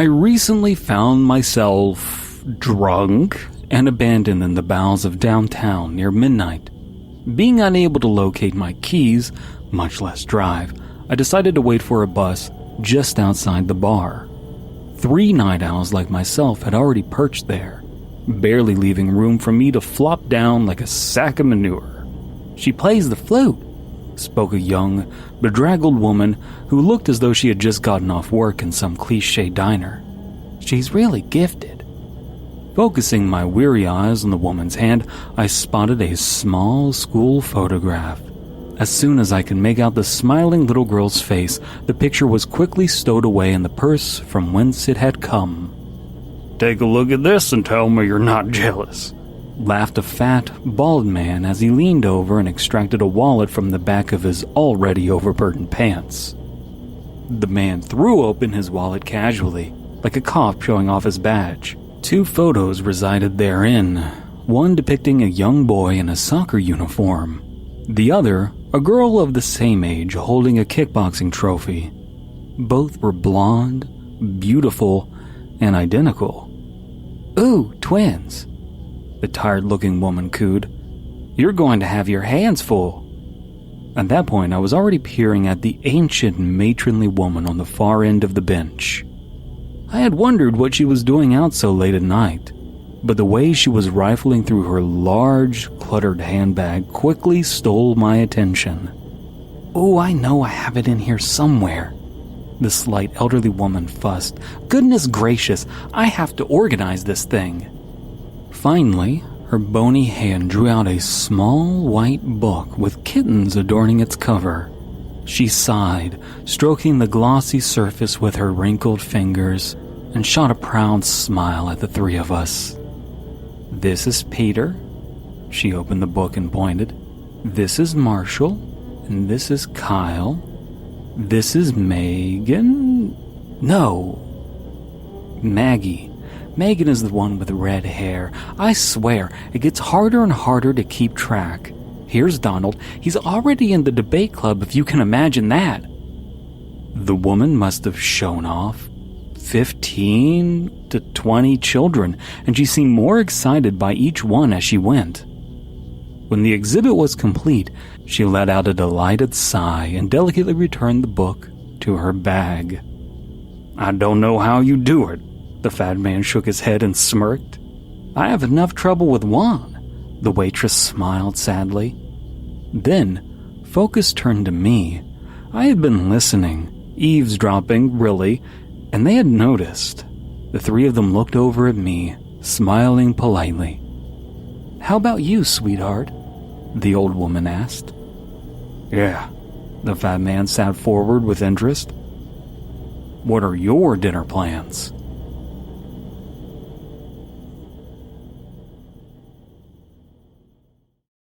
I recently found myself drunk and abandoned in the bowels of downtown near midnight. Being unable to locate my keys, much less drive, I decided to wait for a bus just outside the bar. 3 night owls like myself had already perched there, barely leaving room for me to flop down like a sack of manure. "She plays the flute," spoke a young, bedraggled woman who looked as though she had just gotten off work in some cliché diner. "She's really gifted." Focusing my weary eyes on the woman's hand, I spotted a small school photograph. As soon as I could make out the smiling little girl's face, the picture was quickly stowed away in the purse from whence it had come. "Take a look at this and tell me you're not jealous," laughed a fat, bald man as he leaned over and extracted a wallet from the back of his already overburdened pants. The man threw open his wallet casually, like a cop showing off his badge. 2 photos resided therein, one depicting a young boy in a soccer uniform, the other a girl of the same age holding a kickboxing trophy. Both were blonde, beautiful, and identical. "Ooh, twins," the tired-looking woman cooed. "You're going to have your hands full." At that point, I was already peering at the ancient, matronly woman on the far end of the bench. I had wondered what she was doing out so late at night, but the way she was rifling through her large, cluttered handbag quickly stole my attention. "Oh, I know I have it in here somewhere," the slight elderly woman fussed. "Goodness gracious, I have to organize this thing." Finally, her bony hand drew out a small white book with kittens adorning its cover. She sighed, stroking the glossy surface with her wrinkled fingers, and shot a proud smile at the 3 of us. "This is Peter." She opened the book and pointed. "This is Marshall, and this is Kyle. This is Megan? No, Maggie. Megan is the one with red hair. I swear, it gets harder and harder to keep track. Here's Donald. He's already in the debate club, if you can imagine that." The woman must have shown off 15 to 20 children, and she seemed more excited by each one as she went. When the exhibit was complete, she let out a delighted sigh and delicately returned the book to her bag. "I don't know how you do it." The fat man shook his head and smirked. "I have enough trouble with one." The waitress smiled sadly. Then, focus turned to me. I had been listening, eavesdropping, really, and they had noticed. The 3 of them looked over at me, smiling politely. "How about you, sweetheart?" the old woman asked. "Yeah." The fat man sat forward with interest. "What are your dinner plans?"